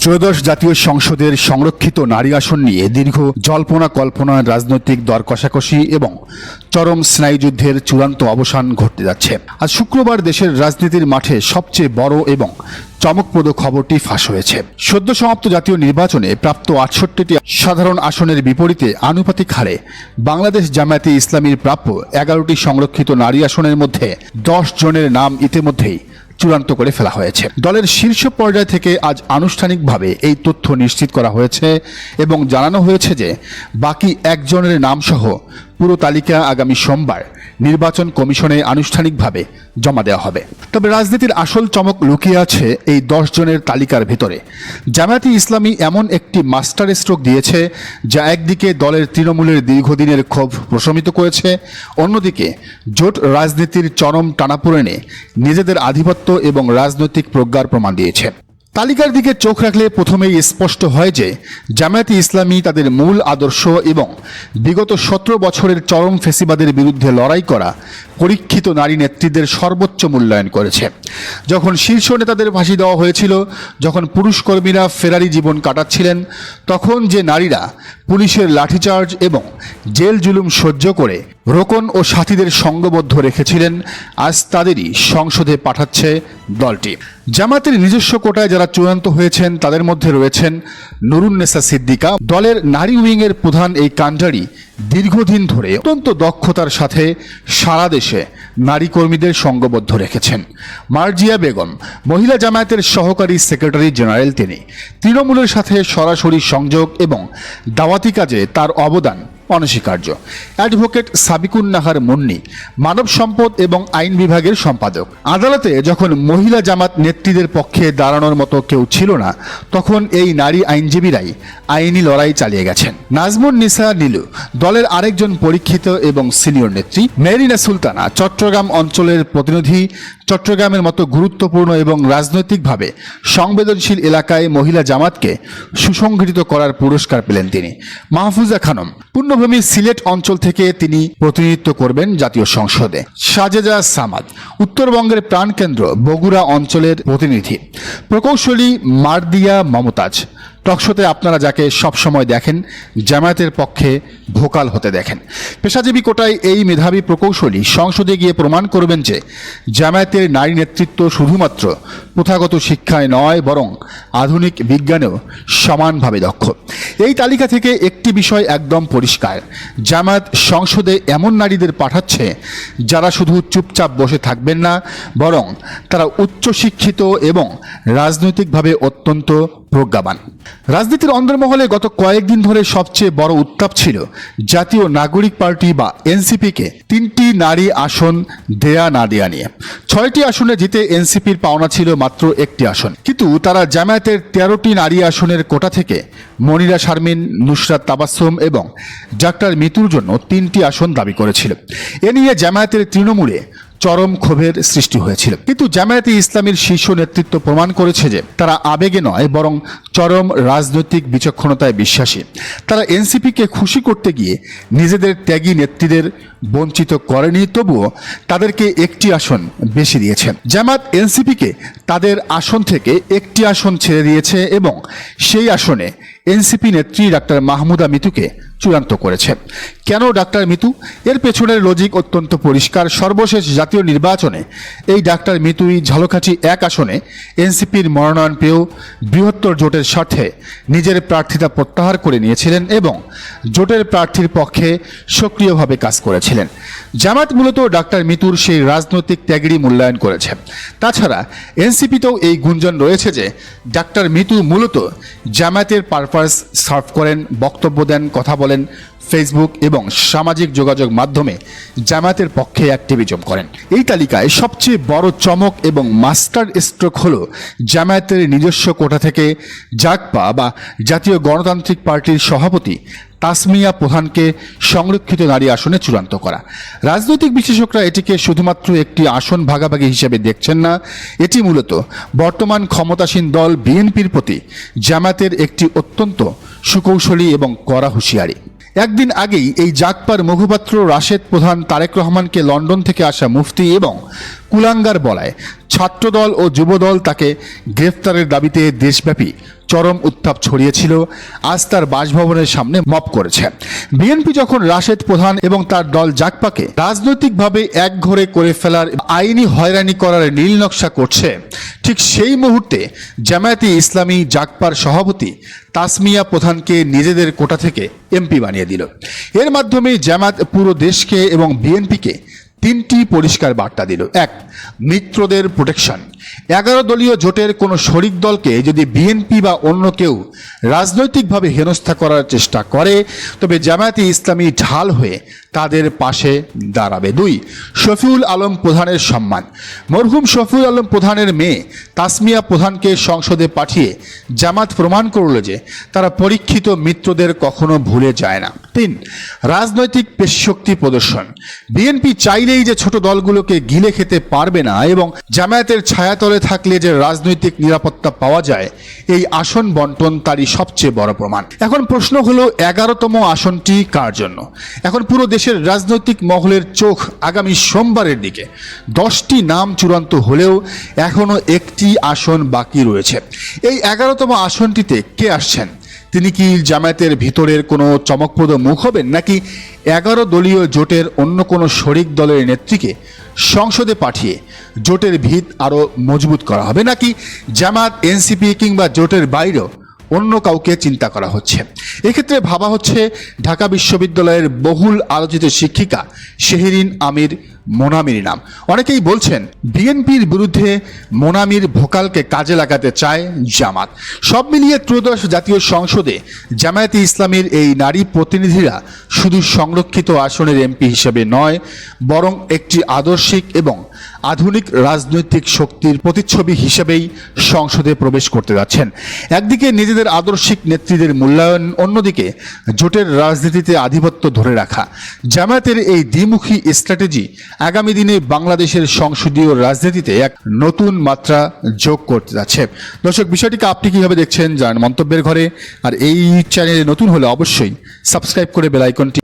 ত্রয়োদশ জাতীয় সংসদের সংরক্ষিত নারী আসন নিয়ে দীর্ঘ জল্পনা কল্পনা, রাজনৈতিক দর কষাকষি এবং চরম স্নায়ুযুদ্ধের চূড়ান্ত অবসান ঘটতে যাচ্ছে। আজ শুক্রবার দেশের রাজনীতির মাঠে সবচেয়ে বড় এবং চমকপ্রদ খবরটি ফাঁস হয়েছে। সদ্য সমাপ্ত জাতীয় নির্বাচনে প্রাপ্ত ৬৮টি সাধারণ আসনের বিপরীতে আনুপাতিক হারে বাংলাদেশ জামায়াতে ইসলামীর প্রাপ্য ১১টি সংরক্ষিত নারী আসনের মধ্যে ১০ জনের নাম ইতিমধ্যেই চূড়ান্ত করে ফেলা হয়েছে। দলের শীর্ষ পর্যায় থেকে আজ আনুষ্ঠানিকভাবে এই তথ্য নিশ্চিত করা হয়েছে এবং জানানো হয়েছে যে বাকি একজনের নামসহ পুরো তালিকা আগামী সোমবার নির্বাচন কমিশনে আনুষ্ঠানিকভাবে জমা দেওয়া হবে। তবে রাজনীতির আসল চমক লুকিয়ে আছে এই ১০ জনের তালিকার ভেতরে। জামায়াতে ইসলামী এমন একটি মাস্টার স্ট্রোক দিয়েছে যা একদিকে দলের তৃণমূলের দীর্ঘদিনের ক্ষোভ প্রশমিত করেছে, অন্যদিকে জোট রাজনীতির চরম টানাপোড়েনে নিজেদের আধিপত্য এবং রাজনৈতিক প্রজ্ঞার প্রমাণ দিয়েছে। তালিকার দিকে চোখ রাখলে প্রথমেই স্পষ্ট হয় যে জামায়াতে ইসলামী তাদের মূল আদর্শ এবং বিগত ১৭ বছরের চরম ফেসিবাদের বিরুদ্ধে লড়াই করা পরীক্ষিত নারী নেত্রীদের সর্বোচ্চ মূল্যায়ন করেছে। যখন শীর্ষ নেতাদের ফাঁসি দেওয়া হয়েছিল, যখন পুরুষ কর্মীরা ফেরারি জীবন কাটাচ্ছিলেন, তখন যে নারীরা পুলিশের লাঠিচার্জ এবং জেল জুলুম সহ্য করে রোকন ও সাথীদের সঙ্গবদ্ধ রেখেছিলেন, আজ তাদেরই সংসদে পাঠাচ্ছে দলটি। জামায়াতের নিজস্ব কোটায় যারা চূড়ান্ত হয়েছেন তাদের মধ্যে রয়েছেন নুরুন্নেসা সিদ্দিকা। দলের নারী উইংয়ের প্রধান এই কাণ্ডারি দীর্ঘদিন ধরে অত্যন্ত দক্ষতার সাথে সারা দেশে নারী কর্মীদের সঙ্গবদ্ধ রেখেছেন। মার্জিয়া বেগম মহিলা জামায়াতের সহকারী সেক্রেটারি জেনারেল। তিনি তৃণমূলের সাথে সরাসরি সংযোগ এবং দাওয়াতি কাজে তার অবদান অনস্বীকার্য। অ্যাডভোকেট সাবিকুন নাহার মুন্নি মানব সম্পদ এবং আইন বিভাগের সম্পাদক। আদালতে যখন মহিলা জামাত নেত্রীদের পক্ষে দাঁড়ানোর মতো কেউ ছিল না, তখন এই নারী আইনজীবীরাই আইনি লড়াই চালিয়ে গেছেন। নাজমুন নিসা নীলু দলের আরেকজন পরীক্ষিত এবং সিনিয়র নেত্রী। মেরিনা সুলতানা চট্টগ্রাম অঞ্চলের প্রতিনিধি। চট্টগ্রামের মতো গুরুত্বপূর্ণ এবং রাজনৈতিকভাবে সংবেদনশীল এলাকায় মহিলা জামাতকে সুসংগঠিত করার পুরস্কার পেলেন তিনি। মাহফুজা খানম পূর্ণভূমি সিলেট অঞ্চল থেকে তিনি প্রতিনিধিত্ব করবেন জাতীয় সংসদে। সাজেদা সামাদ উত্তরবঙ্গের প্রাণকেন্দ্র বগুড়া অঞ্চলের প্রতিনিধি। প্রকৌশলী মারদিয়া মমতাজ টকশোতে আপনারা যাকে সবসময় দেখেন, জামায়াতের পক্ষে ভোকাল হতে দেখেন। পেশাজীবী কোটায় এই মেধাবী প্রকৌশলী সংসদে গিয়ে প্রমাণ করবেন যে জামায়াতের নারী নেতৃত্ব শুধুমাত্র প্রথাগত শিক্ষায় নয়, বরং আধুনিক বিজ্ঞানেও সমানভাবে দক্ষ। এই তালিকা থেকে একটি বিষয় একদম পরিষ্কার, জামায়াত সংসদে এমন নারীদের পাঠাচ্ছে যারা শুধু চুপচাপ বসে থাকবেন না, বরং তারা উচ্চশিক্ষিত এবং রাজনৈতিকভাবে অত্যন্ত প্রজ্ঞাবান। রাজনীতির অন্দরমহলে গত কয়েকদিন ধরে সবচেয়ে বড় উত্তাপ ছিল জাতীয় নাগরিক পার্টি বা এনসিপিকে ৩টি নারী আসন দেয়া না দেয়া নিয়ে। ৬টি আসনে জিতে এনসিপির পাওনা ছিল মাত্র একটি আসন, কিন্তু তারা জামায়াতের ১৩টি নারী আসনের কোটা থেকে মনিরা শারমিন, নুসরাত তাবাসসুম এবং ডাক্তার মিতুর জন্য ৩টি আসন দাবি করেছিল। এ নিয়ে জামায়াতের তৃণমূলে চরম ক্ষোভের সৃষ্টি হয়েছিল, কিন্তু জামায়াতে ইসলামীর শীর্ষ নেতৃত্ব প্রমাণ করেছে যে তারা আবেগে নয়, বরং চরম রাজনৈতিক বিচক্ষণতায় বিশ্বাসী। তারা এনসিপিকে খুশি করতে গিয়ে নিজেদের ত্যাগী নেত্রীদের বঞ্চিত করেনি, তবুও তাদেরকে একটি আসন বেশি দিয়েছে। জামায়াত এনসিপিকে তাদের আসন থেকে একটি আসন ছেড়ে দিয়েছে এবং সেই আসনে এনসিপি নেত্রী ডাক্তার মাহমুদা মিতুকে চূড়ান্ত করেছে। কেন ডাক্তার মিতু? এর পেছনের লজিক অত্যন্ত পরিষ্কার। সর্বশেষ জাতীয় নির্বাচনে এই ডাক্তার মিতুই ঝালকাঠি ১ আসনে এনসিপির মনোনয়ন পেয়েও বৃহত্তর জোটের স্বার্থে নিজের প্রার্থিতা প্রত্যাহার করে নিয়েছিলেন এবং জোটের প্রার্থীর পক্ষে সক্রিয়ভাবে কাজ করেছিলেন। জামায়াত মূলত ডাক্তার মিতুর সেই রাজনৈতিক ত্যাগেরই মূল্যায়ন করেছে। তাছাড়া এনসিপিতেও এই গুঞ্জন রয়েছে যে ডাক্তার মিতু মূলত জামায়াতের পারপাস সার্ভ করেন, বক্তব্য দেন, কথা বলেন, ফেসবুক এবং সামাজিক যোগাযোগ মাধ্যমে জামায়াতের পক্ষে অ্যাক্টিভিজম করেন। এই তালিকায় সবচেয়ে বড় চমক এবং মাস্টার স্ট্রোক হল জামায়াতের নিজস্ব কোটা থেকে জাগপা বা জাতীয় গণতান্ত্রিক পার্টির সভাপতি তাসমিয়া প্রধানকে সংরক্ষিত নারী আসনে চূড়ান্ত করা। রাজনৈতিক বিশেষজ্ঞরা এটিকে শুধুমাত্র একটি আসন ভাগাভাগি হিসেবে দেখছেন না, এটি মূলত বর্তমান ক্ষমতাসীন দল বিএনপির প্রতি জামায়াতের একটি অত্যন্ত সুকৌশলী এবং কড়া হুঁশিয়ারি। একদিন আগেই এই জাগপার মুখপাত্র রাশেদ প্রধান তারেক রহমানকে লন্ডন থেকে আসা মুফতি এবং কুলাঙ্গার বলায় ছাত্রদল ও যুবদল তাকে গ্রেফতারের দাবিতে দেশব্যাপী চরম উত্তাপ ছড়িয়েছিল, আজ তার বাসভবনের সামনে মপ করেছে। বিএনপি যখন রাশেদ প্রধান এবং তার দল জাকপাকে রাজনৈতিকভাবে একঘরে করে ফেলার, আইনি হয়রানি করার নীল নকশা করছে, ঠিক সেই মুহূর্তে জামায়াতে ইসলামী জাকপার সভাপতি তাসমিয়া প্রধানকে নিজেদের কোটা থেকে এমপি বানিয়ে দিল। এর মাধ্যমে জামায়াত পুরো দেশকে এবং বিএনপিকে তিনটি পরিষ্কার বার্তা দিল। এক, মিত্রদের প্রোটেকশন। 11 দলীয় জোটের কোনো শরিক দলকে যদি বিএনপি বা অন্য কেউ রাজনৈতিকভাবে হেনস্থা করার চেষ্টা করে, তবে জামায়াতে ইসলামী ঢাল হয়ে তাদের পাশে দাঁড়াবে। 2, শফিউল আলম প্রধানের সম্মান। মরহুম শফিউল আলম প্রধানের মেয়ে তাসমিয়া প্রধানকে সংসদে পাঠিয়ে জামাত প্রমাণ করল যে তারা পরীক্ষিত মিত্রদের কখনো ভুলে যায় না। 3, রাজনৈতিক পেশশক্তি প্রদর্শন। বিএনপি চাইলেই যে ছোট দলগুলোকে গিলে খেতে পারবে না এবং জামায়াতের ছায়াতলে থাকলে যে রাজনৈতিক নিরাপত্তা পাওয়া যায়, এই আসন বন্টন তারই সবচেয়ে বড় প্রমাণ। এখন প্রশ্ন হলো 11তম আসনটি কার জন্য? এখন পুরো দেশের রাজনৈতিক মহলের চোখ আগামী সোমবারের দিকে। 10টি নাম চূড়ান্ত হলেও এখনো একটি আসন বাকি রয়েছে। এই 11তম আসনটিতে কে আসছেন? তিনি কি জামায়াতের ভিতরের কোনো চমকপ্রদ মুখ হবেন, নাকি 11 দলীয় জোটের অন্য কোনো শরিক দলের নেত্রীকে সংসদে পাঠিয়ে জোটের ভিত আরও মজবুত করা হবে, নাকি জামায়াত, এনসিপি কিংবা জোটের বাইরেও অন্য কাউকে চিন্তা করা হচ্ছে? এক্ষেত্রে ভাবা হচ্ছে ঢাকা বিশ্ববিদ্যালয়ের বহুল আলোচিত শিক্ষিকা শেহরিন আমির মোনামির নাম। অনেকেই বলছেন বিএনপির বিরুদ্ধে মোনামির ভোকালকে কাজে লাগাতে চায় জামাত। সব মিলিয়ে ত্রয়োদশ জাতীয় সংসদে জামায়াতে ইসলামীর এই নারী প্রতিনিধিরা শুধু সংরক্ষিত আসনের এমপি হিসেবে নয়, বরং একটি আদর্শিক এবং আধুনিক রাজনৈতিক শক্তির প্রতিচ্ছবি হিসেবেই সংসদে প্রবেশ করতে যাচ্ছেন। একদিকে নিজেদের আদর্শিক নেত্রীদের মূল্যায়ন, অন্যদিকে জোটের রাজনীতিতে আধিপত্য ধরে রাখা। জামায়াতের এই দ্বিমুখী স্ট্র্যাটেজি আগামী দিনে বাংলাদেশের সংসদীয় রাজনীতিতে এক নতুন মাত্রা যোগ করতে যাচ্ছে। দর্শক, বিষয়টিকে আপনি কিভাবে দেখছেন জানান মন্তব্যের ঘরে। আর এই চ্যানেলে নতুন হলে অবশ্যই সাবস্ক্রাইব করে বেল আইকনটি